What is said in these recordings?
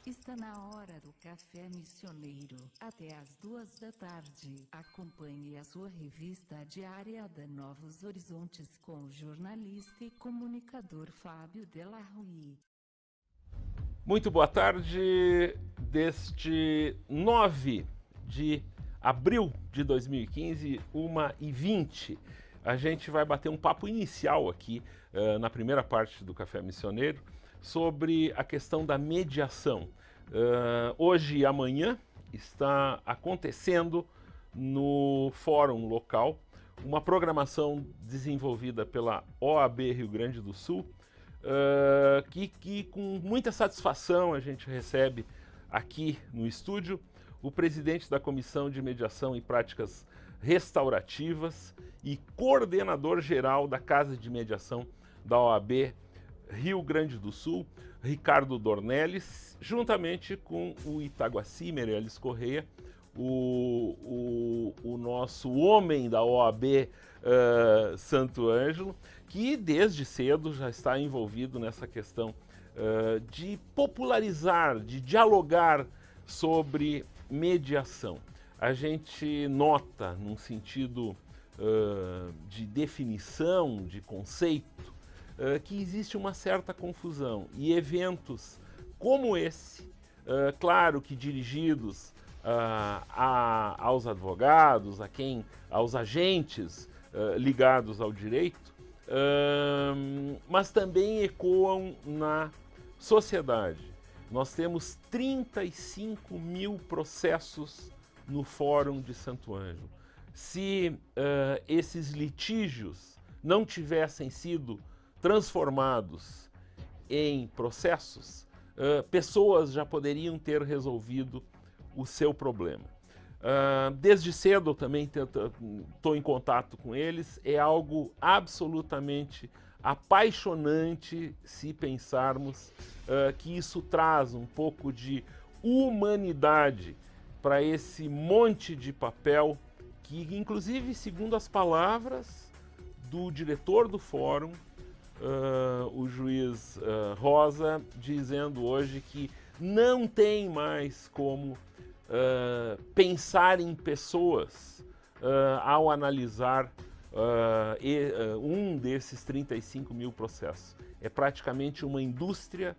Está na hora do Café Missioneiro, até às 14h. Acompanhe a sua revista diária da Novos Horizontes com o jornalista e comunicador Fábio Della Rui. Muito boa tarde, deste 9 de abril de 2015, 1h20. A gente vai bater um papo inicial aqui, na primeira parte do Café Missioneiro, sobre a questão da mediação. Hoje e amanhã está acontecendo no fórum local uma programação desenvolvida pela OAB Rio Grande do Sul, que com muita satisfação a gente recebe aqui no estúdio o presidente da Comissão de Mediação e Práticas Restaurativas e coordenador geral da Casa de Mediação da OAB Rio Grande do Sul, Ricardo Dornelles, juntamente com o Itaguaci Meirelles Correia, o nosso homem da OAB Santo Ângelo, que desde cedo já está envolvido nessa questão de popularizar, de dialogar sobre mediação. A gente nota, num sentido de definição, de conceito, que existe uma certa confusão e eventos como esse, claro que dirigidos aos advogados, aos agentes ligados ao direito, mas também ecoam na sociedade. Nós temos 35 mil processos no Fórum de Santo Ângelo. Se esses litígios não tivessem sido transformados em processos, pessoas já poderiam ter resolvido o seu problema. Desde cedo eu também estou em contato com eles, é algo absolutamente apaixonante se pensarmos que isso traz um pouco de humanidade para esse monte de papel que, inclusive, segundo as palavras do diretor do fórum, o juiz Rosa, dizendo hoje que não tem mais como pensar em pessoas ao analisar um desses 35 mil processos. É praticamente uma indústria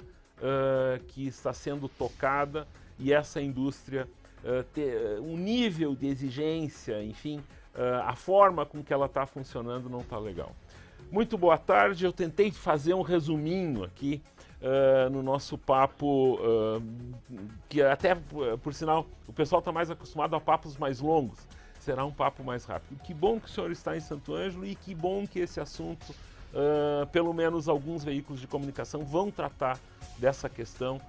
que está sendo tocada, e essa indústria, um nível de exigência, enfim, a forma com que ela está funcionando não está legal. Muito boa tarde, eu tentei fazer um resuminho aqui no nosso papo, que até, por sinal, o pessoal está mais acostumado a papos mais longos, será um papo mais rápido. Que bom que o senhor está em Santo Ângelo e que bom que esse assunto, pelo menos alguns veículos de comunicação vão tratar dessa questão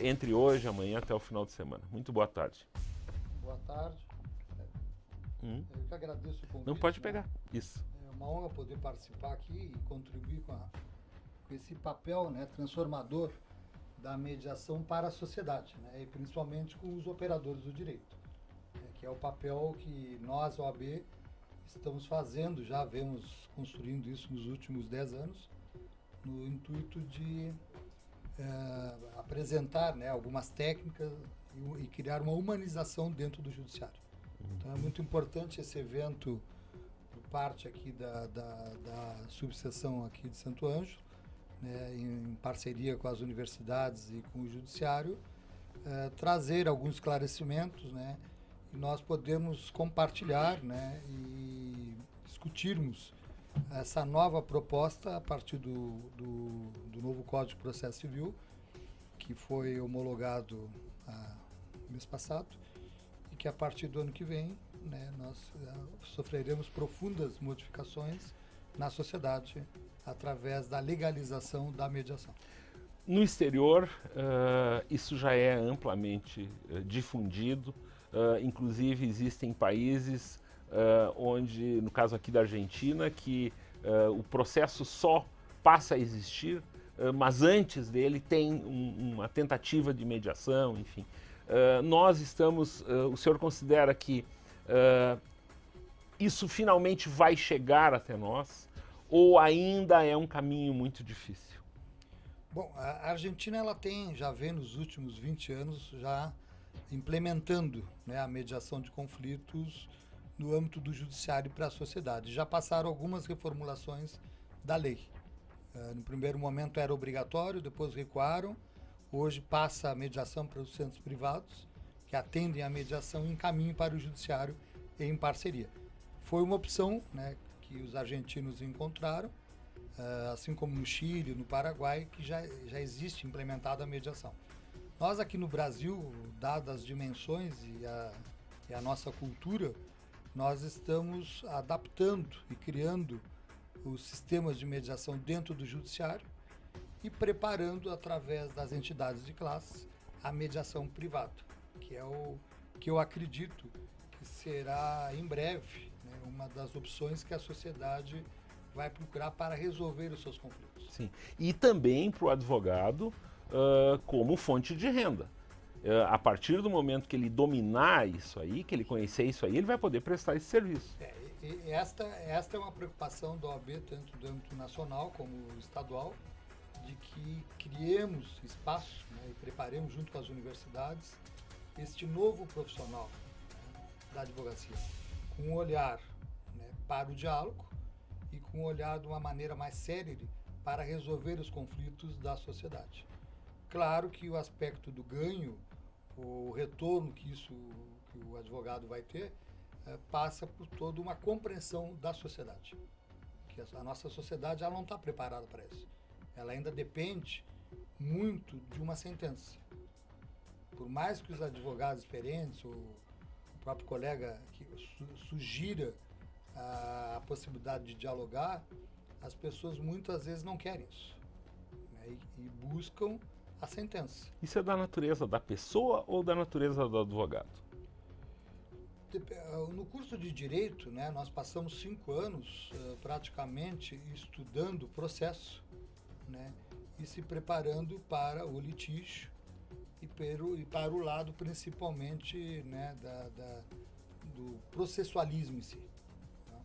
entre hoje e amanhã até o final de semana. Muito boa tarde. Boa tarde. Eu que agradeço o convite. Não pode pegar, isso. É uma honra poder participar aqui e contribuir com esse papel, né, transformador da mediação para a sociedade, né, e principalmente com os operadores do direito, que é o papel que nós, OAB, estamos fazendo, já vemos construindo isso nos últimos 10 anos, no intuito de apresentar, né, algumas técnicas e criar uma humanização dentro do judiciário. Então é muito importante esse evento por parte aqui da subseção aqui de Santo Ângelo, né, em parceria com as universidades e com o judiciário, trazer alguns esclarecimentos, né, e nós podemos compartilhar, né, e discutirmos essa nova proposta a partir do novo Código de Processo Civil, que foi homologado mês passado, e que a partir do ano que vem, né, nós sofreremos profundas modificações na sociedade através da legalização da mediação. No exterior, isso já é amplamente difundido, inclusive existem países onde, no caso aqui da Argentina, que o processo só passa a existir, mas antes dele tem uma tentativa de mediação, enfim. Nós estamos, o senhor considera que isso finalmente vai chegar até nós, ou ainda é um caminho muito difícil? Bom, a Argentina ela já vem nos últimos 20 anos já implementando, né, a mediação de conflitos no âmbito do judiciário para a sociedade. Já passaram algumas reformulações da lei. No primeiro momento era obrigatório, depois recuaram. Hoje passa a mediação para os centros privados, que atendem a mediação e encaminham para o judiciário em parceria. Foi uma opção, né, que os argentinos encontraram, assim como no Chile, no Paraguai, que já existe implementada a mediação. Nós aqui no Brasil, dadas as dimensões e a nossa cultura, nós estamos adaptando e criando os sistemas de mediação dentro do judiciário e preparando, através das entidades de classe, a mediação privada, que é o que eu acredito que será, em breve, né, uma das opções que a sociedade vai procurar para resolver os seus conflitos. Sim. E também para o advogado como fonte de renda. A partir do momento que ele dominar isso aí, que ele conhecer isso aí, ele vai poder prestar esse serviço. Esta é uma preocupação da OAB, tanto do âmbito nacional como estadual, de que criemos espaço, né, e preparemos junto com as universidades este novo profissional, né, da advocacia, com um olhar, né, para o diálogo e com um olhar de uma maneira mais célere para resolver os conflitos da sociedade. Claro que o aspecto do ganho, o retorno que o advogado vai ter, passa por toda uma compreensão da sociedade. Que a nossa sociedade ela não está preparada para isso. Ela ainda depende muito de uma sentença. Por mais que os advogados experientes, ou o próprio colega que sugira a possibilidade de dialogar, as pessoas muitas vezes não querem isso, né, e buscam a sentença. Isso é da natureza da pessoa ou da natureza do advogado? No curso de Direito, né, nós passamos 5 anos praticamente estudando o processo, né, e se preparando para o litígio e para o lado principalmente, né, do processualismo em si. Tá?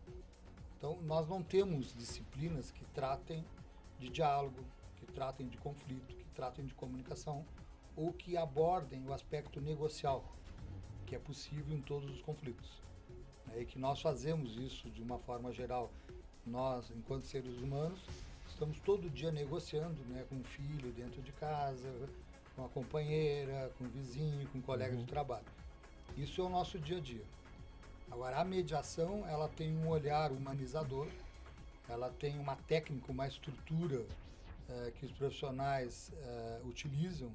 Então, nós não temos disciplinas que tratem de diálogo, que tratem de conflito, que tratem de comunicação ou que abordem o aspecto negocial, que é possível em todos os conflitos. E que nós fazemos isso de uma forma geral. Nós, enquanto seres humanos, estamos todo dia negociando, né, com um filho dentro de casa, com a companheira, com o vizinho, com o colega de trabalho. Isso é o nosso dia a dia. Agora, a mediação, ela tem um olhar humanizador, ela tem uma técnica, uma estrutura que os profissionais utilizam,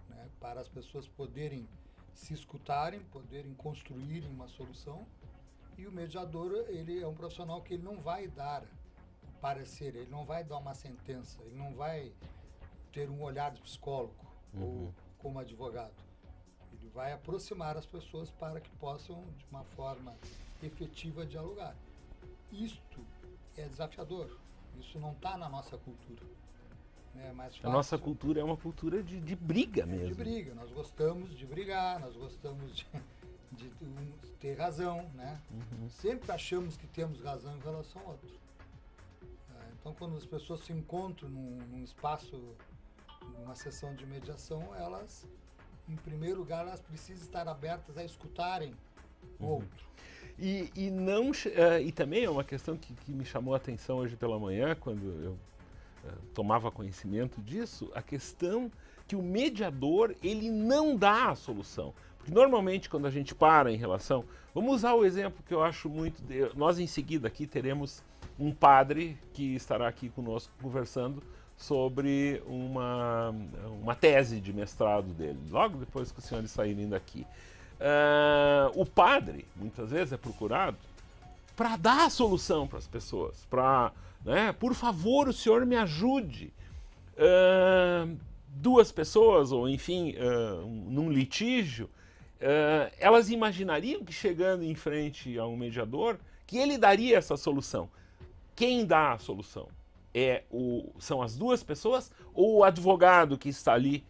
né, para as pessoas poderem se escutarem, poderem construírem uma solução. E o mediador, ele é um profissional que ele não vai dar parecer, ele não vai dar uma sentença, ele não vai ter um olhar de psicólogo ou como advogado. Ele vai aproximar as pessoas para que possam, de uma forma efetiva, dialogar. Isto é desafiador, isso não está na nossa cultura. É mais fácil. A nossa cultura é uma cultura de briga mesmo. De briga, nós gostamos de brigar, nós gostamos de ter razão, né? Sempre achamos que temos razão em relação ao outro. Então, quando as pessoas se encontram num espaço, numa sessão de mediação, elas, em primeiro lugar, elas precisam estar abertas a escutarem o outro. E também é uma questão que me chamou a atenção hoje pela manhã, quando eu tomava conhecimento disso, a questão que o mediador, ele não dá a solução. Porque normalmente quando a gente para em relação... Vamos usar o exemplo que eu acho muito... Nós em seguida aqui teremos um padre que estará aqui conosco conversando sobre uma tese de mestrado dele, logo depois que os senhores saírem daqui. O padre, muitas vezes, é procurado para dar a solução para as pessoas, para... Né? Por favor, o senhor me ajude. Duas pessoas, ou enfim, num litígio, elas imaginariam que chegando em frente a um mediador, que ele daria essa solução. Quem dá a solução? São as duas pessoas ou o advogado que está ali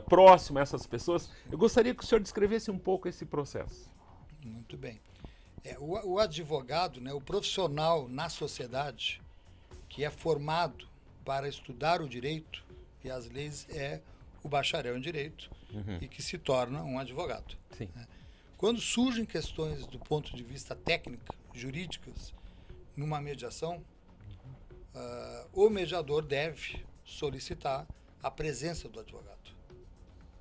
próximo a essas pessoas? Eu gostaria que o senhor descrevesse um pouco esse processo. Muito bem. O advogado, né, o profissional na sociedade, que é formado para estudar o direito, e as leis é o bacharel em direito e que se torna um advogado. Sim. Né? Quando surgem questões do ponto de vista técnico, jurídicas, numa mediação, o mediador deve solicitar a presença do advogado.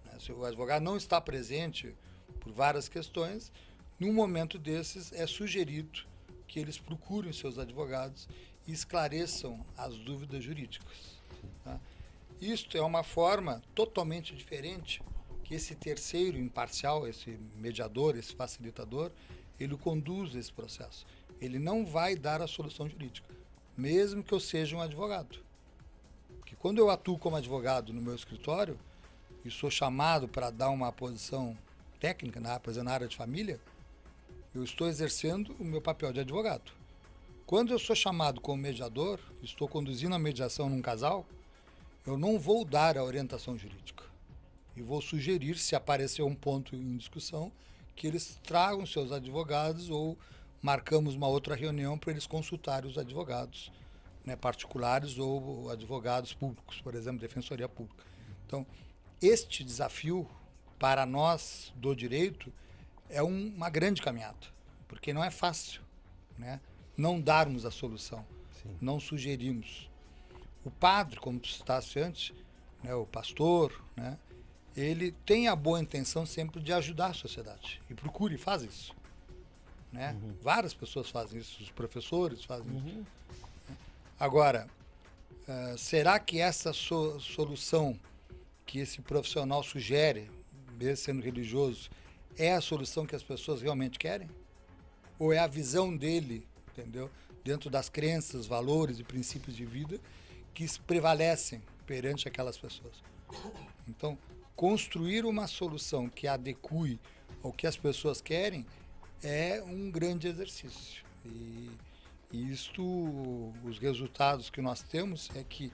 Né? Se o advogado não está presente por várias questões, num momento desses é sugerido que eles procurem seus advogados e esclareçam as dúvidas jurídicas. Tá? Isto é uma forma totalmente diferente que esse terceiro imparcial, esse mediador, esse facilitador, ele conduz esse processo. Ele não vai dar a solução jurídica, mesmo que eu seja um advogado. Porque quando eu atuo como advogado no meu escritório e sou chamado para dar uma posição técnica, por exemplo, na área de família, eu estou exercendo o meu papel de advogado. Quando eu sou chamado como mediador, estou conduzindo a mediação num casal, eu não vou dar a orientação jurídica. E vou sugerir, se aparecer um ponto em discussão, que eles tragam seus advogados ou marcamos uma outra reunião para eles consultarem os advogados, né, particulares ou advogados públicos, por exemplo, defensoria pública. Então, este desafio para nós do direito é uma grande caminhada, porque não é fácil, né, não darmos a solução, Sim. não sugerimos. O padre, como tu citaste antes, né, o pastor, né, ele tem a boa intenção sempre de ajudar a sociedade e procura e faz isso. Né? Várias pessoas fazem isso, os professores fazem isso. Agora, será que essa solução que esse profissional sugere, mesmo sendo religioso, é a solução que as pessoas realmente querem? Ou é a visão dele, entendeu? Dentro das crenças, valores e princípios de vida que prevalecem perante aquelas pessoas. Então, construir uma solução que adeque ao que as pessoas querem é um grande exercício. E os resultados que nós temos é que,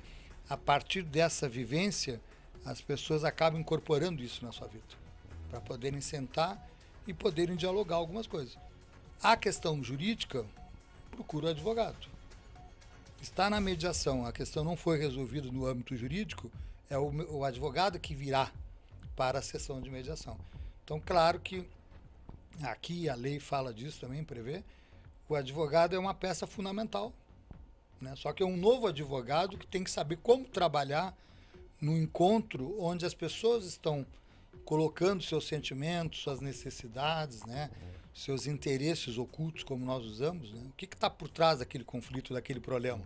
a partir dessa vivência, as pessoas acabam incorporando isso na sua vida, para poderem sentar e poderem dialogar algumas coisas. A questão jurídica, procura o advogado. Está na mediação, a questão não foi resolvida no âmbito jurídico, é o advogado que virá para a sessão de mediação. Então, claro que aqui a lei fala disso também, prevê, o advogado é uma peça fundamental, né? Só que é um novo advogado que tem que saber como trabalhar no encontro onde as pessoas estão colocando seus sentimentos, suas necessidades, né? Seus interesses ocultos, como nós usamos, né? O que está por trás daquele conflito, daquele problema?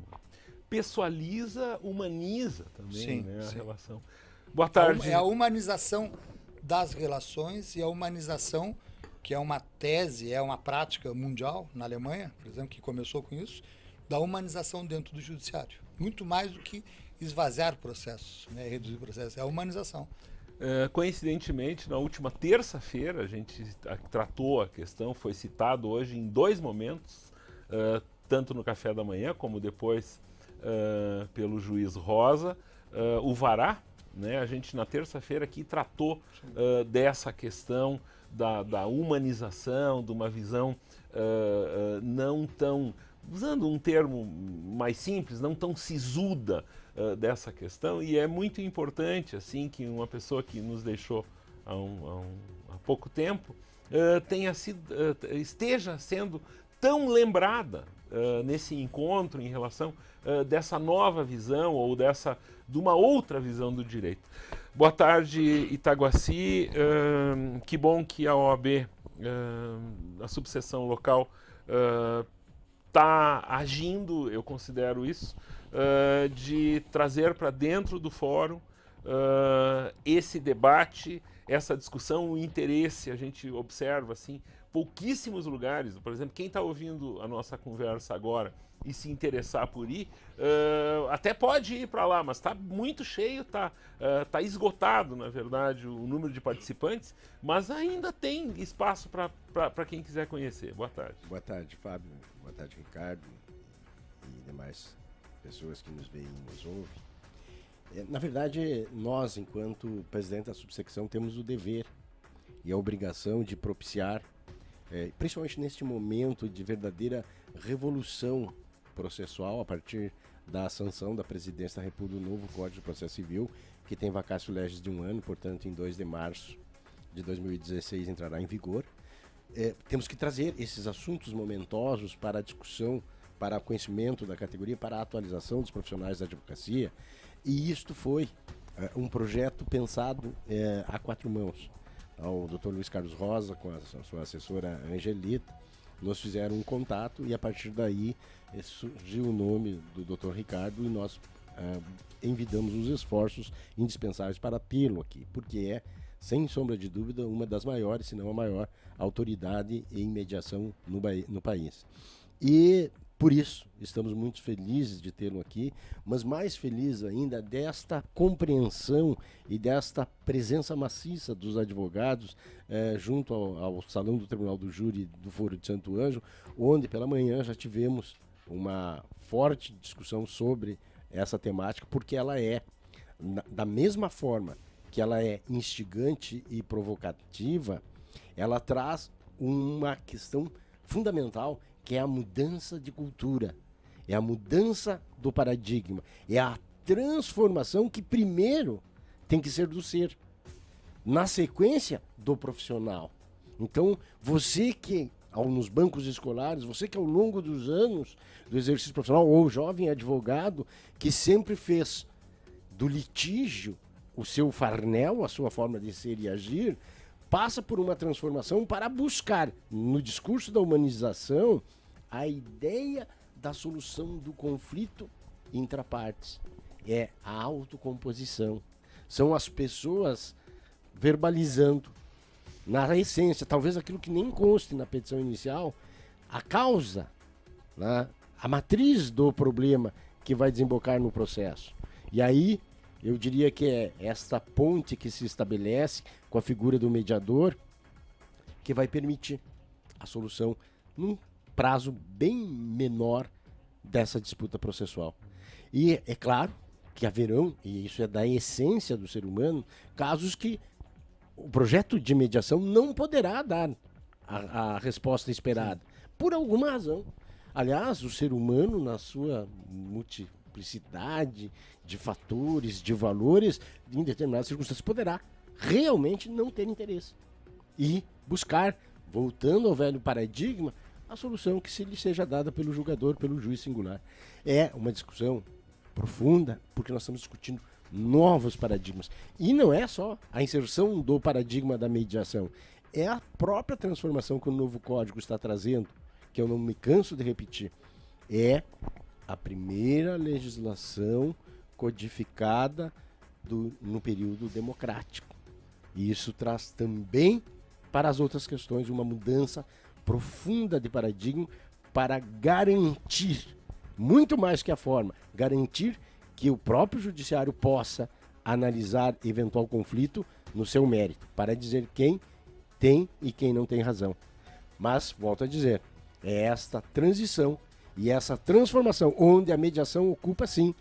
Pessoaliza, humaniza também, Sim, né, a sim. relação. Boa tarde. É a humanização das relações e a humanização, que é uma tese, é uma prática mundial, na Alemanha, por exemplo, que começou com isso, da humanização dentro do judiciário. Muito mais do que esvaziar processos, né, reduzir processos, é a humanização. Coincidentemente, na última terça-feira, a gente tratou a questão, foi citado hoje em 2 momentos, tanto no café da manhã como depois pelo juiz Rosa, o Vará, né? A gente na terça-feira aqui tratou dessa questão da humanização, de uma visão não tão, usando um termo mais simples, não tão sisuda dessa questão, e é muito importante assim que uma pessoa que nos deixou há pouco tempo esteja sendo tão lembrada nesse encontro em relação dessa nova visão ou de uma outra visão do direito. Boa tarde, Itaguaci. Que bom que a OAB, a subseção local, está agindo, eu considero isso, de trazer para dentro do fórum esse debate, essa discussão, o interesse. A gente observa assim, pouquíssimos lugares, por exemplo, quem está ouvindo a nossa conversa agora e se interessar por ir, até pode ir para lá, mas está muito cheio, está esgotado, na verdade, o número de participantes, mas ainda tem espaço para quem quiser conhecer. Boa tarde. Boa tarde, Fábio. Boa tarde, Ricardo e demais pessoas que nos veem e nos ouvem. Na verdade, nós, enquanto presidente da subsecção, temos o dever e a obrigação de propiciar, principalmente neste momento de verdadeira revolução processual, a partir da sanção da Presidência da República do novo Código de Processo Civil, que tem vacatio legis de 1 ano, portanto, em 2 de março de 2016 entrará em vigor. Temos que trazer esses assuntos momentosos para a discussão, para o conhecimento da categoria, para a atualização dos profissionais da advocacia. E isto foi um projeto pensado a 4 mãos. O Dr. Luiz Carlos Rosa, com a sua assessora Angelita, nos fizeram um contato e a partir daí surgiu o nome do Dr. Ricardo e nós envidamos os esforços indispensáveis para tê-lo aqui, porque é, sem sombra de dúvida, uma das maiores, se não a maior, autoridade em mediação no país. E por isso, estamos muito felizes de tê-lo aqui, mas mais felizes ainda desta compreensão e desta presença maciça dos advogados junto ao Salão do Tribunal do Júri do Foro de Santo Ângelo, onde pela manhã já tivemos uma forte discussão sobre essa temática, porque ela é, da mesma forma que ela é instigante e provocativa, ela traz uma questão fundamental, que é a mudança de cultura, é a mudança do paradigma, é a transformação que primeiro tem que ser do ser, na sequência do profissional. Então, você que nos bancos escolares, você que ao longo dos anos do exercício profissional, ou jovem advogado, que sempre fez do litígio o seu farnel, a sua forma de ser e agir, passa por uma transformação para buscar, no discurso da humanização, a ideia da solução do conflito intrapartes. É a autocomposição. São as pessoas verbalizando, na essência, talvez aquilo que nem conste na petição inicial, a causa, né, a matriz do problema que vai desembocar no processo. E aí, eu diria que é esta ponte que se estabelece com a figura do mediador que vai permitir a solução num prazo bem menor dessa disputa processual. E é claro que haverão, e isso é da essência do ser humano, casos que o projeto de mediação não poderá dar a resposta esperada, por alguma razão. Aliás, o ser humano, na sua multiplicidade de fatores, de valores, em determinadas circunstâncias, poderá realmente não ter interesse e buscar, voltando ao velho paradigma, a solução que se lhe seja dada pelo julgador, pelo juiz singular. É uma discussão profunda, porque nós estamos discutindo novos paradigmas. E não é só a inserção do paradigma da mediação, é a própria transformação que o novo código está trazendo, que eu não me canso de repetir. É a primeira legislação codificada no período democrático. E isso traz também para as outras questões uma mudança profunda de paradigma para garantir, muito mais que a forma, garantir que o próprio judiciário possa analisar eventual conflito no seu mérito, para dizer quem tem e quem não tem razão. Mas, volto a dizer, é esta transição e essa transformação onde a mediação ocupa, sim,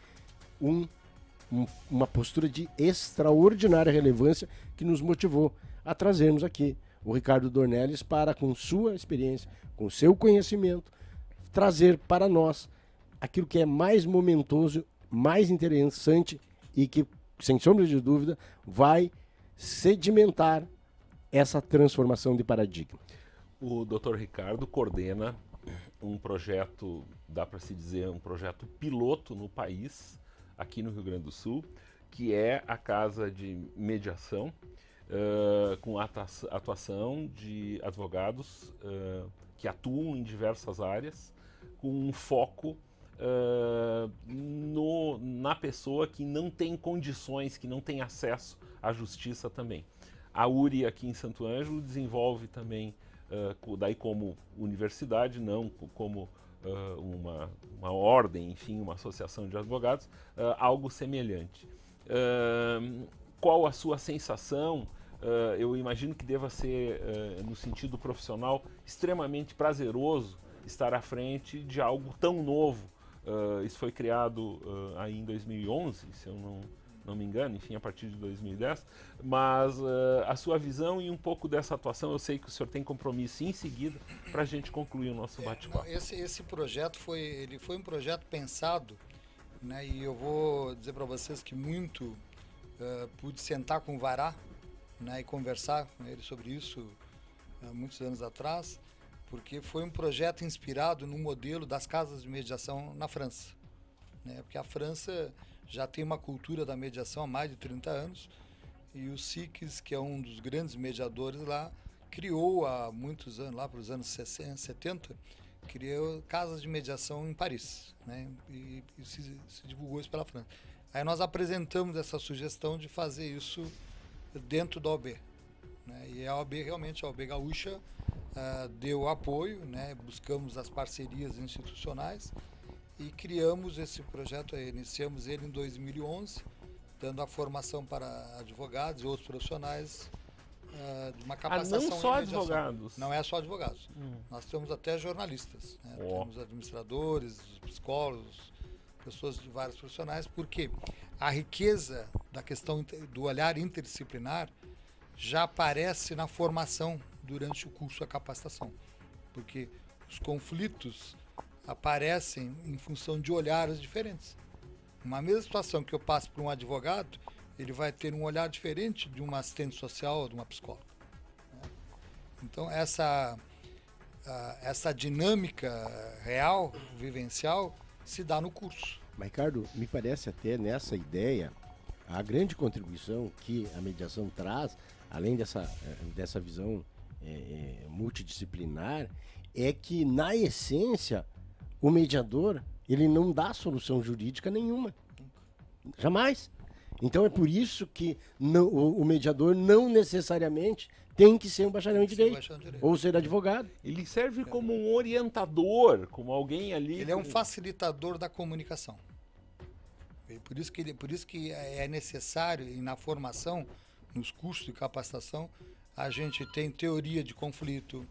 uma postura de extraordinária relevância que nos motivou a trazermos aqui o Ricardo Dornelles para, com sua experiência, com seu conhecimento, trazer para nós aquilo que é mais momentoso, mais interessante e que, sem sombra de dúvida, vai sedimentar essa transformação de paradigma. O Dr. Ricardo coordena um projeto, dá para se dizer, um projeto piloto no país, aqui no Rio Grande do Sul, que é a Casa de Mediação, com a atuação de advogados que atuam em diversas áreas, com um foco na pessoa que não tem condições, que não tem acesso à justiça também. A URI aqui em Santo Ângelo desenvolve também, daí como universidade, não como uma ordem, enfim, uma associação de advogados, algo semelhante. Qual a sua sensação? Eu imagino que deva ser, no sentido profissional, extremamente prazeroso estar à frente de algo tão novo. Isso foi criado aí em 2011, se eu não me engano, enfim, a partir de 2010, mas a sua visão e um pouco dessa atuação, eu sei que o senhor tem compromisso em seguida para a gente concluir o nosso bate-papo. Esse projeto foi um projeto pensado, né, e eu vou dizer para vocês que muito pude sentar com o Vará, né, e conversar com ele sobre isso há muitos anos atrás, porque foi um projeto inspirado no modelo das casas de mediação na França, né, porque a França já tem uma cultura da mediação há mais de 30 anos, e o SICS, que é um dos grandes mediadores lá, criou há muitos anos, lá para os anos 60, 70, criou casas de mediação em Paris, né, e se divulgou isso pela França. Aí nós apresentamos essa sugestão de fazer isso dentro da OAB, né, e a OAB, realmente, a OAB Gaúcha deu apoio, né, buscamos as parcerias institucionais e criamos esse projeto, iniciamos ele em 2011, dando a formação para advogados e outros profissionais de uma capacitação. Não só advogados. Não é só advogados. Nós temos até jornalistas, né? Temos administradores, psicólogos, pessoas de vários profissionais, porque a riqueza da questão do olhar interdisciplinar já aparece na formação durante o curso da capacitação, porque os conflitos aparecem em função de olhares diferentes. Uma mesma situação que eu passo para um advogado, ele vai ter um olhar diferente de uma assistente social ou de uma psicóloga, né? Então, essa dinâmica real, vivencial, se dá no curso. Mas, Ricardo, me parece até nessa ideia, a grande contribuição que a mediação traz, além dessa visão multidisciplinar, é que, na essência, o mediador, ele não dá solução jurídica nenhuma. Jamais. Então é por isso que o mediador não necessariamente tem que ser um bacharel em direito ou ser advogado. Ele serve como um orientador, como alguém ali... Ele é um facilitador da comunicação. E por isso que é necessário, e na formação, nos cursos de capacitação, a gente tem teoria de conflito,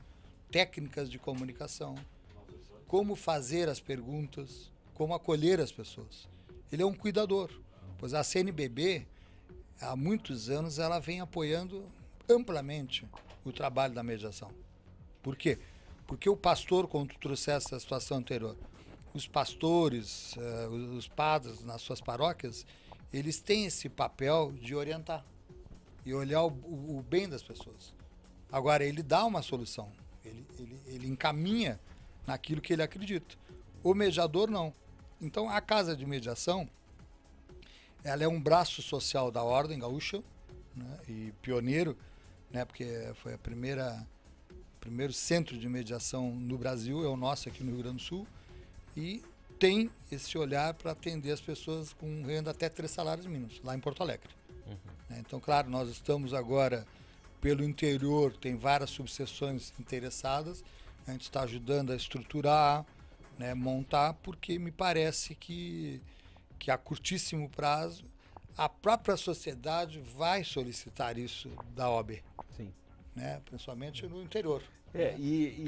técnicas de comunicação, como fazer as perguntas, como acolher as pessoas. Ele é um cuidador, pois a CNBB, há muitos anos, ela vem apoiando amplamente o trabalho da mediação. Por quê? Porque o pastor, quando tu trouxeste a situação anterior, os pastores, os padres nas suas paróquias, eles têm esse papel de orientar e olhar o bem das pessoas. Agora, ele dá uma solução, ele encaminha naquilo que ele acredita. O mediador não. Então, a Casa de Mediação, ela é um braço social da Ordem Gaúcha, né, e pioneiro, né, porque foi primeiro centro de mediação no Brasil, é o nosso aqui no Rio Grande do Sul, e tem esse olhar para atender as pessoas com renda até 3 salários mínimos, lá em Porto Alegre. Então, claro, nós estamos agora pelo interior, tem várias subseções interessadas, a gente está ajudando a estruturar, né, montar, porque me parece que a curtíssimo prazo a própria sociedade vai solicitar isso da OAB. Sim. Né, principalmente no interior.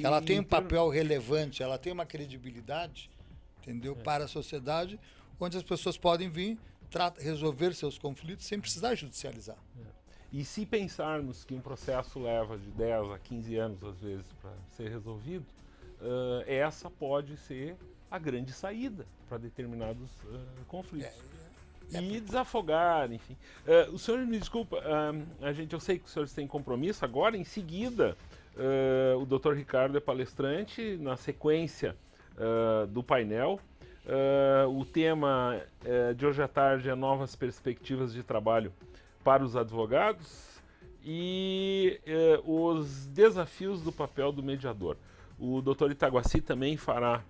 Ela tem um papel relevante, ela tem uma credibilidade, entendeu, para a sociedade, onde as pessoas podem vir resolver seus conflitos sem precisar judicializar. E se pensarmos que um processo leva de 10 a 15 anos, às vezes, para ser resolvido, essa pode ser a grande saída para determinados conflitos. E desafogar, enfim. O senhor me desculpa, eu sei que os senhores têm compromisso. Agora, em seguida, o Dr. Ricardo é palestrante na sequência do painel. O tema de hoje à tarde é novas perspectivas de trabalho para os advogados e os desafios do papel do mediador. O Dr. Itaguaci também fará.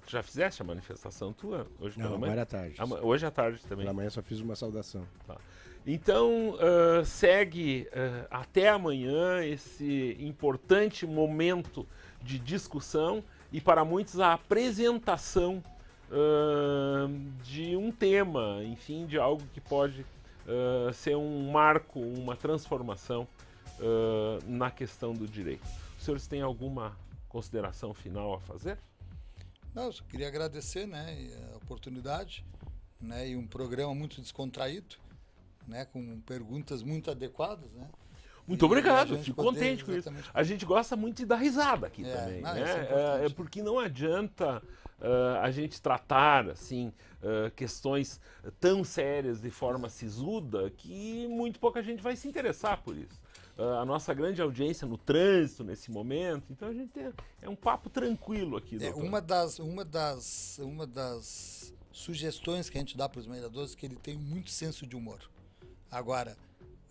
Tu já fizeste a manifestação tua? Hoje não, agora à tarde. Hoje à tarde também. Pela manhã só fiz uma saudação. Tá. Então, segue até amanhã esse importante momento de discussão e, para muitos, a apresentação de um tema, enfim, de algo que pode ser um marco, uma transformação na questão do direito. Os senhores têm alguma consideração final a fazer? Não, eu só queria agradecer, né, a oportunidade, né, e um programa muito descontraído, né, com perguntas muito adequadas, né. Muito obrigado, a gente fico poder contente com isso. exatamente- A gente gosta muito de dar risada aqui É, também, não, né? isso é importante. Porque não adianta a gente tratar, assim, questões tão sérias de forma sisuda que muito pouca gente vai se interessar por isso. A nossa grande audiência no trânsito nesse momento, então a gente é um papo tranquilo aqui, doutor. Uma das sugestões que a gente dá para os mediadores é que ele tem muito senso de humor. Agora,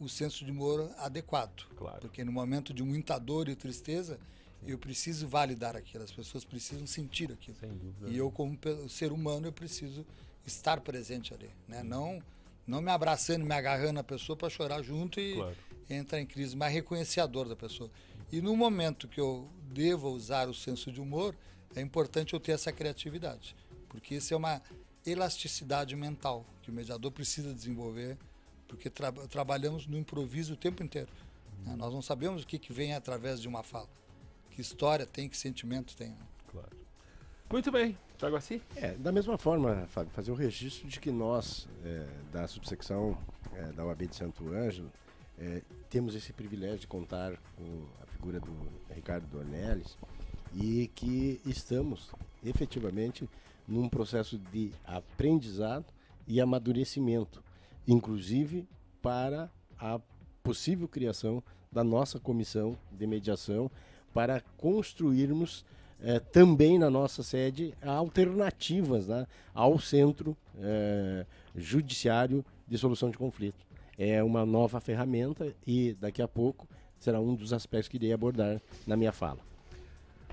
o senso de humor adequado. Claro. Porque no momento de muita dor e tristeza, eu preciso validar aquilo, as pessoas precisam sentir aquilo. Sem dúvida. E eu, como ser humano, eu preciso estar presente ali. Né? Não me abraçando, me agarrando a pessoa para chorar junto e Claro. entrar em crise, mas reconhecer a dor da pessoa. E no momento que eu devo usar o senso de humor, é importante eu ter essa criatividade. Porque isso é uma elasticidade mental que o mediador precisa desenvolver, porque trabalhamos no improviso o tempo inteiro. Né? Nós não sabemos o que vem através de uma fala. Que história tem, que sentimento tem. Né? Claro. Muito bem, Taguaci? Da mesma forma, Fábio, fazer o registro de que nós, da subsecção da UAB de Santo Ângelo, temos esse privilégio de contar com a figura do Ricardo Dornelles e que estamos efetivamente num processo de aprendizado e amadurecimento, inclusive para a possível criação da nossa comissão de mediação para construirmos também na nossa sede alternativas, né, ao Centro Judiciário de Solução de Conflito. É uma nova ferramenta e daqui a pouco será um dos aspectos que irei abordar na minha fala.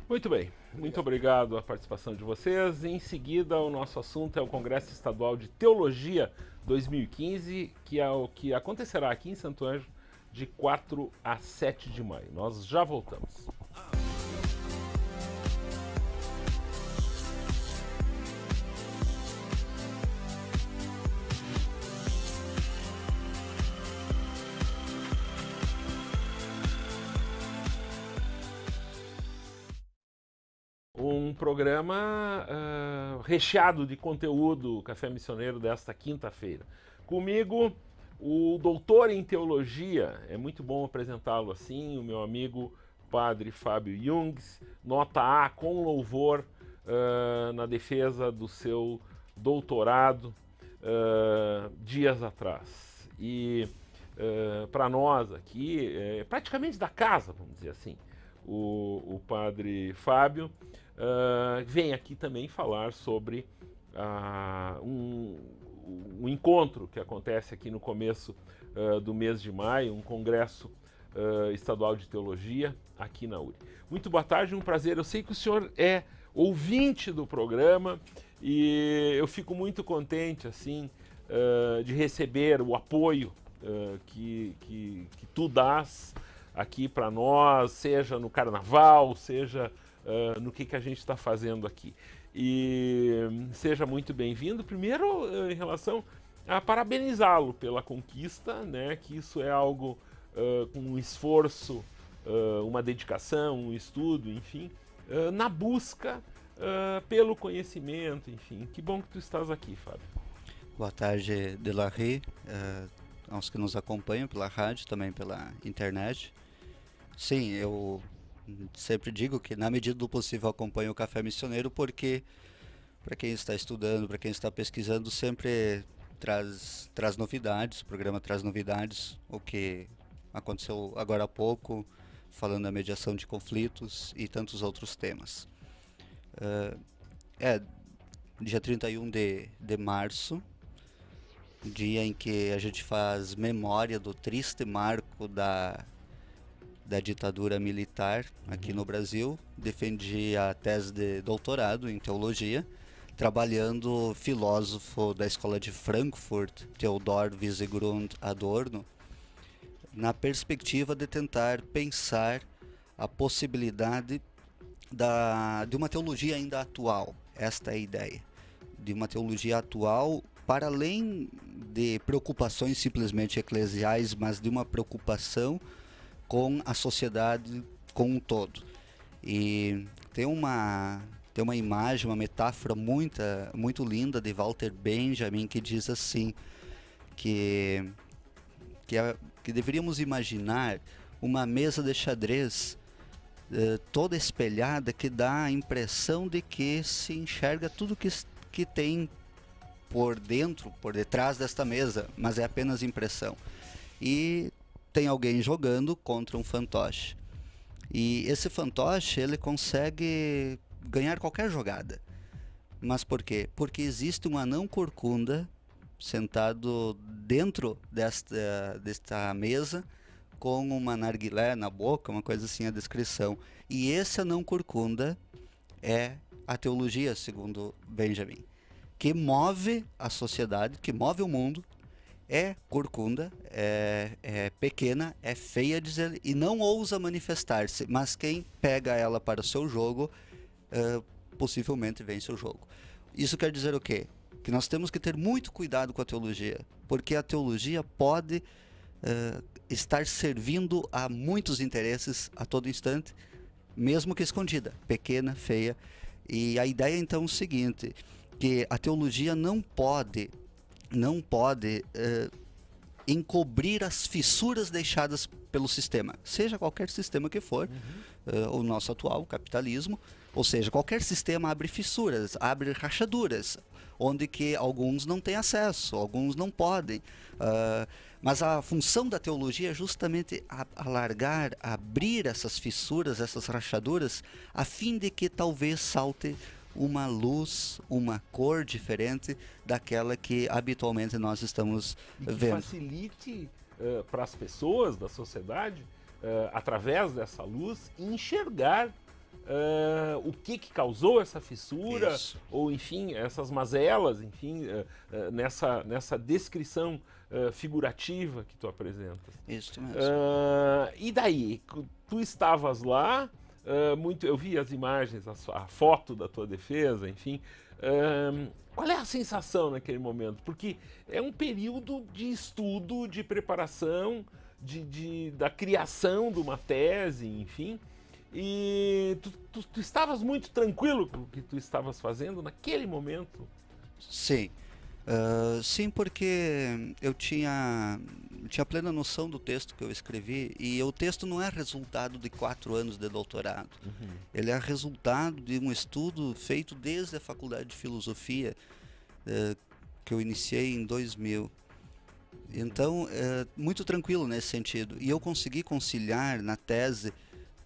Muito bem, muito obrigado a participação de vocês. Em seguida, o nosso assunto é o Congresso Estadual de Teologia 2015, que é o que acontecerá aqui em Santo Ângelo de 4 a 7 de maio. Nós já voltamos. Um programa recheado de conteúdo, Café Missioneiro, desta quinta-feira. Comigo, o doutor em teologia, é muito bom apresentá-lo assim, o meu amigo padre Fábio Jungs, nota A com louvor na defesa do seu doutorado dias atrás. E para nós aqui, praticamente da casa, vamos dizer assim, o padre Fábio vem aqui também falar sobre um encontro que acontece aqui no começo do mês de maio, um congresso estadual de teologia aqui na URI. Muito boa tarde, um prazer. Eu sei que o senhor é ouvinte do programa e eu fico muito contente assim de receber o apoio que tu dás aqui para nós, seja no carnaval, seja no que a gente está fazendo aqui. E seja muito bem-vindo. Primeiro, em relação a parabenizá-lo pela conquista, né, que isso é algo com um esforço, uma dedicação, um estudo, enfim, na busca pelo conhecimento, enfim. Que bom que tu estás aqui, Fábio. Boa tarde, Delarry, aos que nos acompanham pela rádio, também pela internet. Sim, eu sempre digo que na medida do possível acompanho o Café Missioneiro porque para quem está estudando, para quem está pesquisando, sempre traz novidades, o programa traz novidades, o que aconteceu agora há pouco, falando da mediação de conflitos e tantos outros temas. Dia 31 de março, dia em que a gente faz memória do triste marco da ditadura militar aqui no Brasil. Defendi a tese de doutorado em teologia, trabalhando filósofo da escola de Frankfurt, Theodor Wiesegrund Adorno, na perspectiva de tentar pensar a possibilidade de uma teologia ainda atual. Esta é a ideia, de uma teologia atual para além de preocupações simplesmente eclesiais, mas de uma preocupação com a sociedade como um todo. E tem uma imagem, uma metáfora muito linda de Walter Benjamin que diz assim, que deveríamos imaginar uma mesa de xadrez toda espelhada, que dá a impressão de que se enxerga tudo que tem por dentro, por detrás desta mesa, mas é apenas impressão. E tem alguém jogando contra um fantoche. E esse fantoche, ele consegue ganhar qualquer jogada. Mas por quê? Porque existe um anão corcunda sentado dentro desta mesa, com uma narguilé na boca, uma coisa assim, a descrição. E esse anão corcunda é a teologia, segundo Benjamin, que move a sociedade, que move o mundo, é corcunda, é pequena, é feia, diz ele, e não ousa manifestar-se, mas quem pega ela para o seu jogo, possivelmente vence o jogo. Isso quer dizer o quê? Que nós temos que ter muito cuidado com a teologia, porque a teologia pode estar servindo a muitos interesses a todo instante, mesmo que escondida, pequena, feia. E a ideia então é o seguinte, que a teologia não pode encobrir as fissuras deixadas pelo sistema, seja qualquer sistema que for, o nosso atual, o capitalismo, ou seja, qualquer sistema abre fissuras, abre rachaduras, onde que alguns não têm acesso, alguns não podem. Mas a função da teologia é justamente alargar, abrir essas fissuras, essas rachaduras, a fim de que talvez salte uma luz, uma cor diferente daquela que habitualmente nós estamos vendo. Facilite para as pessoas da sociedade, através dessa luz, enxergar o que causou essa fissura, Isso. ou enfim, essas mazelas, enfim, nessa descrição figurativa que tu apresentas. Isso mesmo. E daí, tu estavas lá, eu vi as imagens, a foto da tua defesa, enfim. Qual é a sensação naquele momento? Porque é um período de estudo, de preparação, da criação de uma tese, enfim. E tu estavas muito tranquilo com o que tu estavas fazendo naquele momento? Sim. Sim, porque eu tinha plena noção do texto que eu escrevi, e o texto não é resultado de 4 anos de doutorado. Ele é resultado de um estudo feito desde a faculdade de filosofia, que eu iniciei em 2000. Então, muito tranquilo nesse sentido. E eu consegui conciliar na tese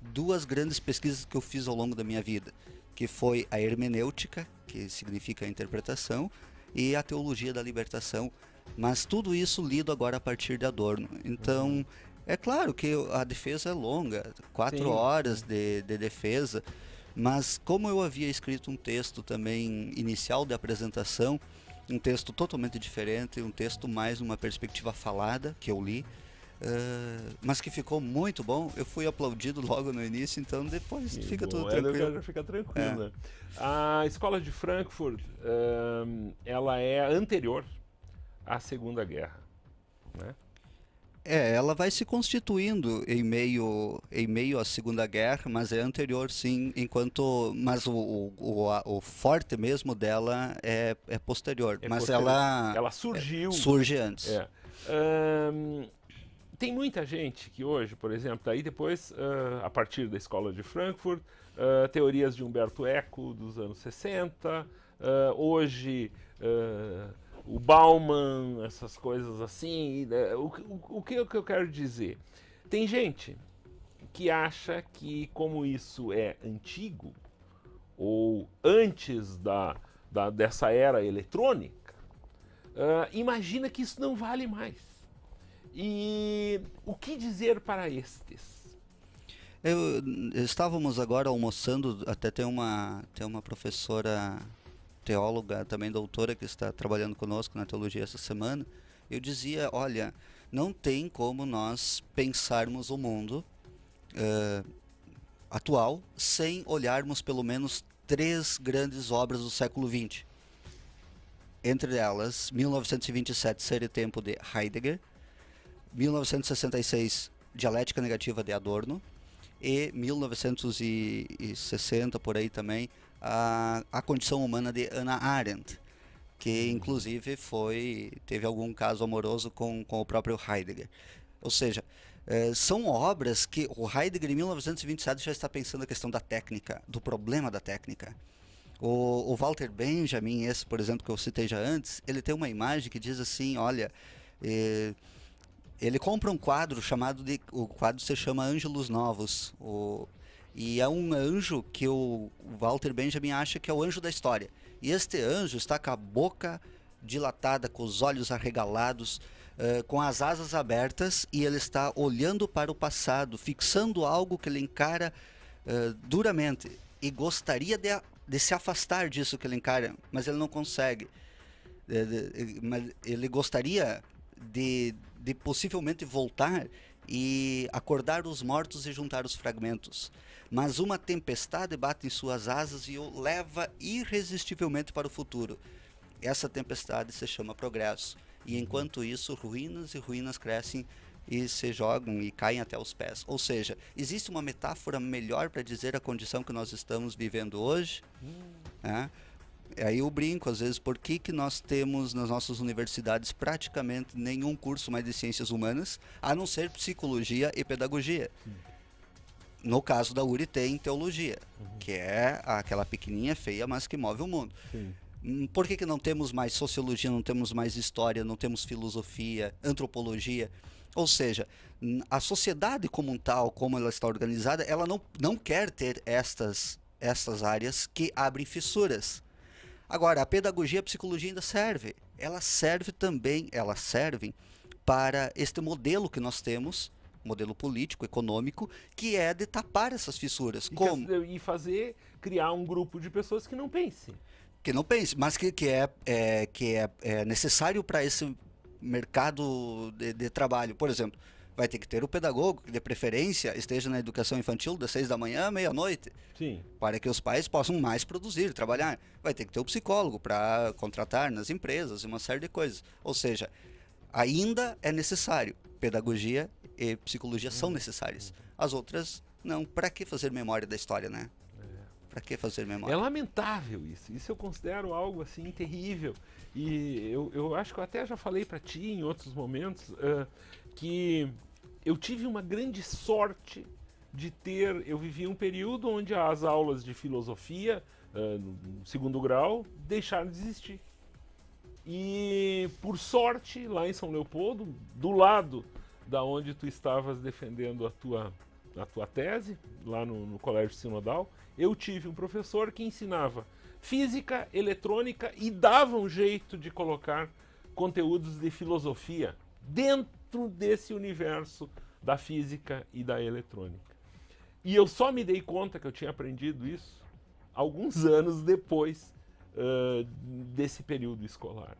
2 grandes pesquisas que eu fiz ao longo da minha vida, que foi a hermenêutica, que significa a interpretação, e a teologia da libertação, mas tudo isso lido agora a partir de Adorno. Então, é claro que a defesa é longa, 4 horas de defesa, mas como eu havia escrito um texto também inicial de apresentação, um texto totalmente diferente, um texto mais numa perspectiva falada, que eu li, mas que ficou muito bom. Eu fui aplaudido logo no início, então depois fica tudo tranquilo. Fica tranquilo, né? A escola de Frankfurt, ela é anterior à Segunda Guerra, né? Ela vai se constituindo em meio à Segunda Guerra, mas é anterior, sim, mas o forte mesmo dela é posterior. Ela surgiu. Surge antes. Tem muita gente que hoje, por exemplo, aí depois, a partir da escola de Frankfurt, teorias de Humberto Eco dos anos 60, hoje o Bauman, essas coisas assim. O que eu quero dizer? Tem gente que acha que, como isso é antigo, ou antes dessa era eletrônica, imagina que isso não vale mais. E o que dizer para estes? Estávamos agora almoçando, até tem uma professora teóloga, também doutora, que está trabalhando conosco na teologia essa semana. Eu dizia, olha, não tem como nós pensarmos o mundo atual sem olharmos pelo menos 3 grandes obras do século XX. Entre elas, 1927, Ser e Tempo, de Heidegger, 1966, Dialética Negativa, de Adorno, e 1960, por aí também, a Condição Humana, de Hannah Arendt, que inclusive teve algum caso amoroso com o próprio Heidegger. Ou seja, são obras que o Heidegger, em 1927, já está pensando a questão da técnica, do problema da técnica. O Walter Benjamin, esse, por exemplo, que eu citei já antes, ele tem uma imagem que diz assim, olha, ele compra um quadro o quadro se chama Ângelos Novos, e é um anjo que o Walter Benjamin acha que é o anjo da história. E este anjo está com a boca dilatada, com os olhos arregalados, com as asas abertas, e ele está olhando para o passado, fixando algo que ele encara duramente, e gostaria de se afastar disso que ele encara, mas ele não consegue. Mas ele gostaria de possivelmente voltar e acordar os mortos e juntar os fragmentos. Mas uma tempestade bate em suas asas e o leva irresistivelmente para o futuro. Essa tempestade se chama progresso. E enquanto isso, ruínas e ruínas crescem e se jogam e caem até os pés. Ou seja, existe uma metáfora melhor para dizer a condição que nós estamos vivendo hoje? Aí eu brinco, às vezes, por que nós temos nas nossas universidades praticamente nenhum curso mais de ciências humanas, a não ser psicologia e pedagogia. No caso da URI tem teologia, que é aquela pequenininha feia, mas que move o mundo. Por que não temos mais sociologia, não temos mais história, não temos filosofia, antropologia? Ou seja, a sociedade como um tal, como ela está organizada, ela não quer ter estas áreas que abrem fissuras. Agora, a pedagogia e a psicologia ainda serve. Elas servem para este modelo que nós temos, modelo político, econômico, que é de tapar essas fissuras. E criar um grupo de pessoas que não pensem. Que não pense, mas que é necessário para esse mercado de trabalho. Por exemplo, vai ter que ter o pedagogo, que de preferência esteja na educação infantil das 6 da manhã à meia-noite. Sim. Para que os pais possam mais produzir, trabalhar. Vai ter que ter o psicólogo para contratar nas empresas e uma série de coisas. Ou seja, ainda é necessário. Pedagogia e psicologia são necessárias. As outras, não. Para que fazer memória da história, né? Para que fazer memória? É lamentável isso. Isso eu considero algo assim terrível. E eu acho que eu até já falei para ti em outros momentos que eu tive uma grande sorte de eu vivi um período onde as aulas de filosofia no segundo grau deixaram de existir. E por sorte, lá em São Leopoldo, do lado da onde tu estavas defendendo a tua tese, lá no Colégio Sinodal, eu tive um professor que ensinava física, eletrônica e dava um jeito de colocar conteúdos de filosofia dentro desse universo da física e da eletrônica. E eu só me dei conta que eu tinha aprendido isso alguns anos depois desse período escolar.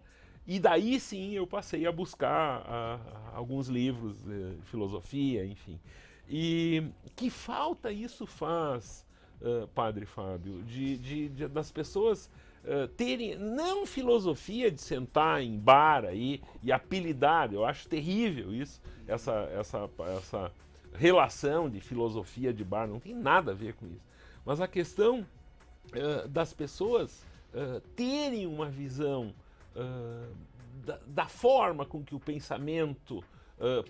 E daí sim eu passei a buscar alguns livros de filosofia, enfim. E que falta isso faz, Padre Fábio, das pessoas terem, não filosofia de sentar em bar aí e apelidar, eu acho terrível isso, essa relação de filosofia de bar, não tem nada a ver com isso. Mas a questão das pessoas terem uma visão da forma com que o pensamento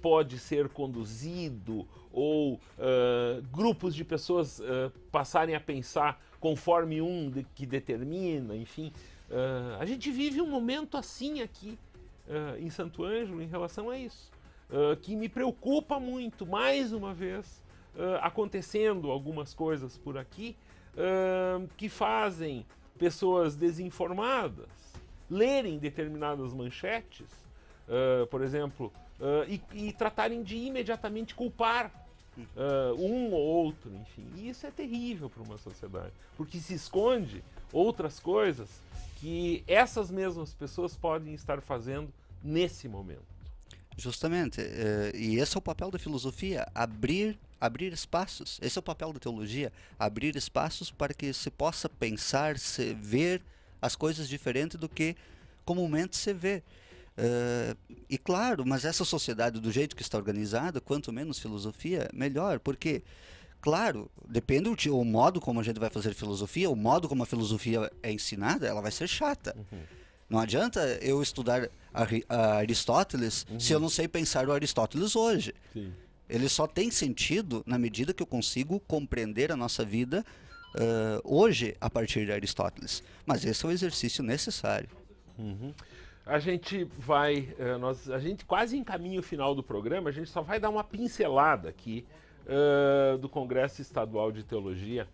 pode ser conduzido, ou grupos de pessoas passarem a pensar conforme que determina, enfim. A gente vive um momento assim aqui em Santo Ângelo em relação a isso, que me preocupa muito, mais uma vez, acontecendo algumas coisas por aqui, que fazem pessoas desinformadas lerem determinadas manchetes, por exemplo, e tratarem de imediatamente culpar um ou outro, enfim. E isso é terrível para uma sociedade, porque se esconde outras coisas que essas mesmas pessoas podem estar fazendo nesse momento. Justamente, e esse é o papel da filosofia, abrir espaços. Esse é o papel da teologia, abrir espaços para que se possa pensar, ver as coisas diferentes do que comumente se vê. E claro, mas essa sociedade do jeito que está organizada, quanto menos filosofia, melhor, porque, claro, depende do modo como a gente vai fazer filosofia, o modo como a filosofia é ensinada, ela vai ser chata. Não adianta eu estudar Aristóteles se eu não sei pensar o Aristóteles hoje. Sim. Ele só tem sentido na medida que eu consigo compreender a nossa vida hoje a partir de Aristóteles. Mas esse é o exercício necessário. Uhum. A gente vai, a gente quase encaminha o final do programa, a gente só vai dar uma pincelada aqui do Congresso Estadual de Teologia,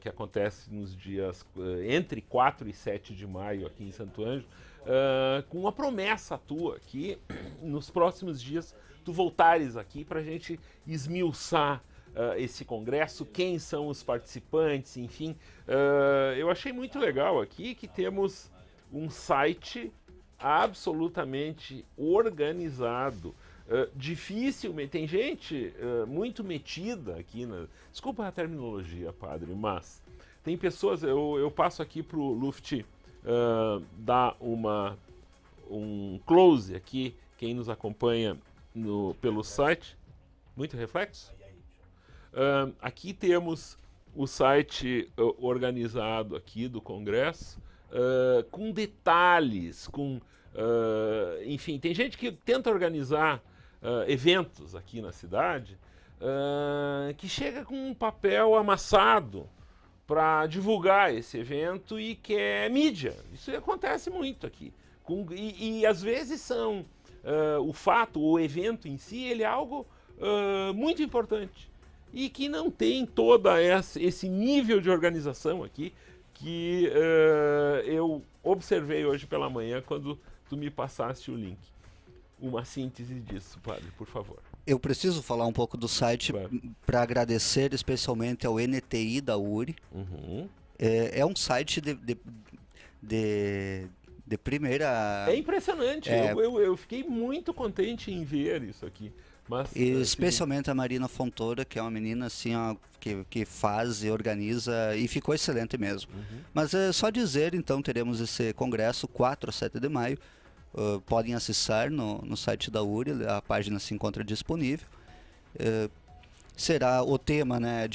que acontece nos dias entre 4 e 7 de maio aqui em Santo Ângelo, com uma promessa tua aqui, nos próximos dias, tu voltares aqui para a gente esmiuçar esse congresso, quem são os participantes, enfim. Eu achei muito legal aqui que temos um site absolutamente organizado. Dificilmente, tem gente muito metida aqui, desculpa a terminologia, padre, mas tem pessoas, eu passo aqui para o Luft dar um close aqui, quem nos acompanha pelo site. Muito reflexo? Aqui temos o site organizado aqui do Congresso, com detalhes, enfim, tem gente que tenta organizar eventos aqui na cidade, que chega com um papel amassado para divulgar esse evento e quer mídia. Isso acontece muito aqui. E às vezes são o fato, o evento em si, ele é algo muito importante e que não tem todo esse nível de organização aqui que eu observei hoje pela manhã quando tu me passaste o link. Uma síntese disso, padre, por favor. Eu preciso falar um pouco do site para agradecer especialmente ao NTI da URI. Uhum. É um site de primeira... É impressionante, eu fiquei muito contente em ver isso aqui. Mas, especialmente a Marina Fontoura, que é uma menina assim, ó, que faz e organiza, e ficou excelente mesmo. Uhum. Mas é só dizer, então, teremos esse congresso 4 a 7 de maio. Podem acessar no site da URI, a página se encontra disponível. Será o tema, né,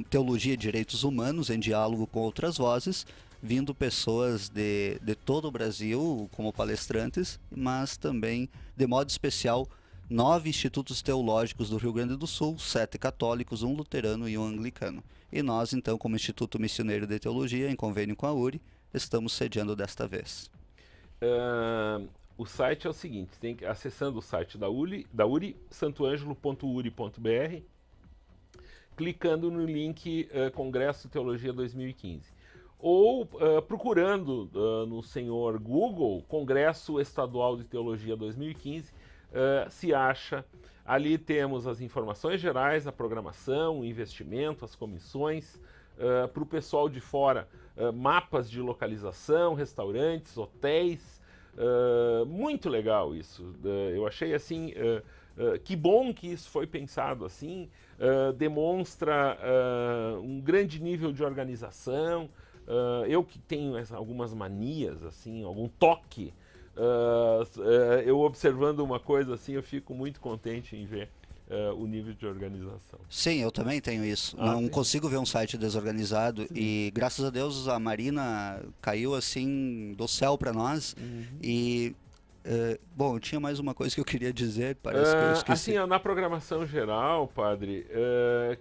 Teologia e Direitos Humanos em diálogo com outras vozes, vindo pessoas de todo o Brasil como palestrantes, mas também, de modo especial, 9 institutos teológicos do Rio Grande do Sul, 7 católicos, 1 luterano e 1 anglicano. E nós, então, como Instituto Missioneiro de Teologia, em convênio com a URI, estamos sediando desta vez. O site é o seguinte, acessando o site da URI, santoangelo.uri.br, clicando no link Congresso Teologia 2015. Ou procurando no senhor Google, Congresso Estadual de Teologia 2015, se acha. Ali temos as informações gerais, a programação, o investimento, as comissões. Para o pessoal de fora, mapas de localização, restaurantes, hotéis. Muito legal isso. Eu achei assim, que bom que isso foi pensado assim. Demonstra um grande nível de organização. Eu que tenho algumas manias, assim, algum toque, eu observando uma coisa assim, eu fico muito contente em ver o nível de organização. Sim, eu também tenho isso. Não consigo ver um site desorganizado. Sim. E graças a Deus a Marina caiu assim do céu para nós. Uhum. E bom, tinha mais uma coisa que eu queria dizer, parece que eu esqueci. Assim, na programação geral, padre,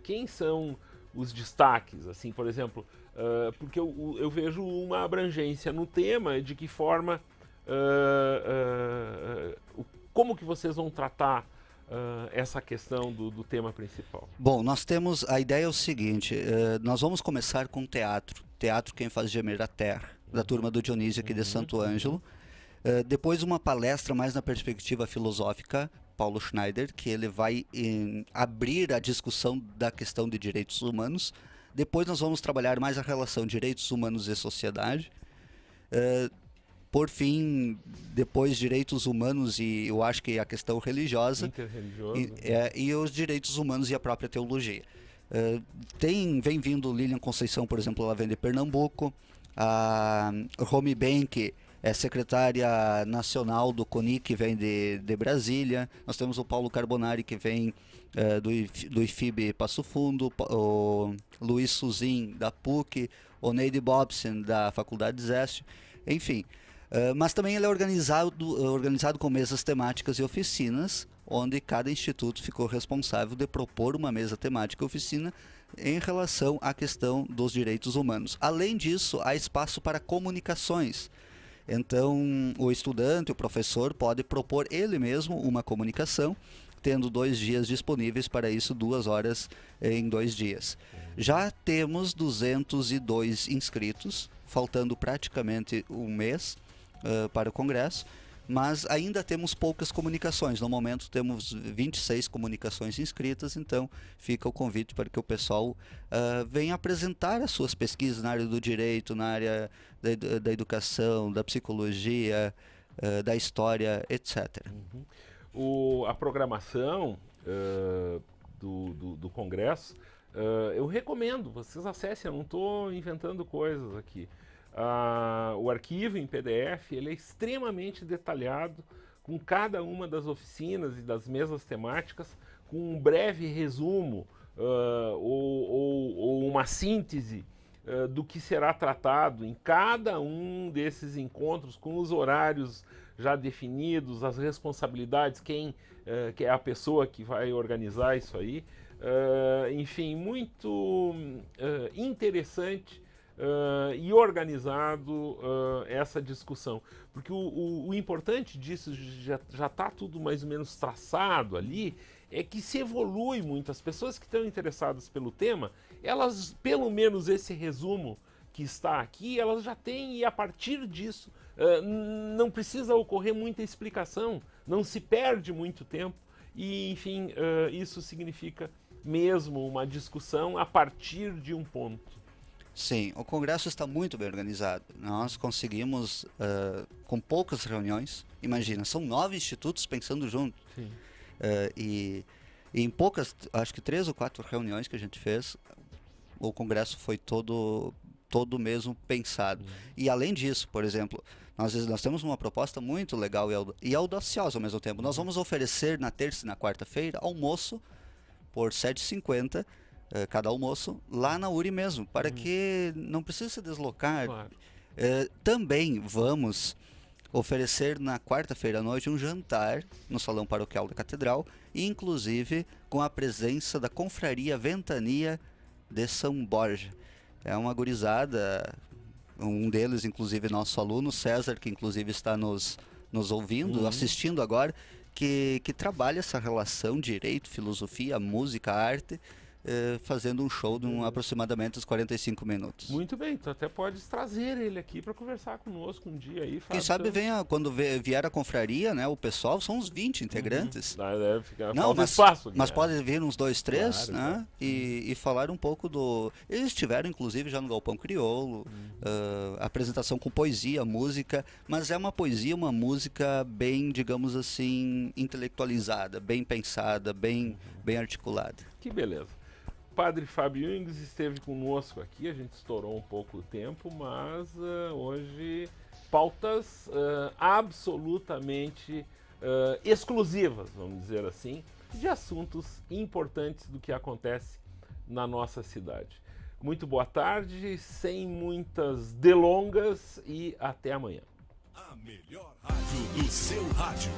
quem são os destaques? Assim, por exemplo, porque eu vejo uma abrangência no tema, de que forma, como que vocês vão tratar essa questão do tema principal? Bom, nós temos, a ideia é o seguinte, nós vamos começar com teatro, Quem Faz Gemer a Terra, da turma do Dionísio aqui de Santo Ângelo. Depois uma palestra mais na perspectiva filosófica, Paulo Schneider, que ele vai abrir a discussão da questão de direitos humanos. Depois nós vamos trabalhar mais a relação direitos humanos e sociedade. Por fim, depois direitos humanos e eu acho que a questão religiosa. Interreligiosa. E os direitos humanos e a própria teologia. Vem vindo Lilian Conceição, por exemplo, ela vem de Pernambuco. A Romy Benck é secretária nacional do CONI, que vem de Brasília. Nós temos o Paulo Carbonari, que vem do IFIB Passo Fundo, o Luiz Suzin, da PUC, o Neide Bobson, da Faculdade Zeste, enfim. Mas também ele é organizado com mesas temáticas e oficinas, onde cada instituto ficou responsável de propor uma mesa temática oficina em relação à questão dos direitos humanos. Além disso, há espaço para comunicações. Então, o estudante, o professor, pode propor ele mesmo uma comunicação, tendo 2 dias disponíveis para isso, 2 horas em 2 dias. Já temos 202 inscritos, faltando praticamente um mês para o congresso, mas ainda temos poucas comunicações. No momento temos 26 comunicações inscritas, então fica o convite para que o pessoal venha apresentar as suas pesquisas na área do direito, na área da educação, da psicologia, da história, etc. A programação do congresso, eu recomendo, vocês acessem, eu não estou inventando coisas aqui. O arquivo em PDF ele é extremamente detalhado, com cada uma das oficinas e das mesas temáticas, com um breve resumo ou uma síntese do que será tratado em cada um desses encontros, com os horários já definidos, as responsabilidades, quem que é a pessoa que vai organizar isso aí. Enfim, muito interessante e organizado essa discussão, porque o importante disso, já está tudo mais ou menos traçado ali, é que se evolui muito. As pessoas que estão interessadas pelo tema, elas, pelo menos esse resumo que está aqui, elas já têm, e a partir disso não precisa ocorrer muita explicação, não se perde muito tempo, e enfim, isso significa mesmo uma discussão a partir de um ponto. Sim, o congresso está muito bem organizado. Nós conseguimos, com poucas reuniões, imagina, são 9 institutos pensando junto. Sim. E em poucas, acho que 3 ou 4 reuniões que a gente fez, o congresso foi todo mesmo pensado. E além disso, por exemplo, nós temos uma proposta muito legal e audaciosa ao mesmo tempo. Nós vamos oferecer na terça e na quarta-feira almoço por R$ 7,50 cada almoço, lá na URI mesmo, para que não precise se deslocar. Claro. Também vamos oferecer na quarta-feira à noite um jantar no Salão Paroquial da Catedral, inclusive com a presença da Confraria Ventania de São Borja. É uma gurizada, um deles inclusive nosso aluno, César, que inclusive está nos ouvindo, assistindo agora, que trabalha essa relação direito, filosofia, música, arte, fazendo um show de aproximadamente uns 45 minutos. Muito bem, tu até podes trazer ele aqui para conversar conosco um dia aí. Quem sabe venha, quando vier a confraria, né, o pessoal, são uns 20 integrantes. Deve ficar não, mas, espaço, mas pode vir uns 2, 3, claro, né, e falar um pouco do... Eles estiveram, inclusive, já no Galpão Crioulo, apresentação com poesia, música, mas é uma poesia, uma música bem, digamos assim, intelectualizada, bem pensada, bem articulada. Que beleza. Padre Fábio Ings esteve conosco aqui, a gente estourou um pouco o tempo, mas hoje pautas absolutamente exclusivas, vamos dizer assim, de assuntos importantes do que acontece na nossa cidade. Muito boa tarde, sem muitas delongas e até amanhã. A melhor rádio do seu rádio.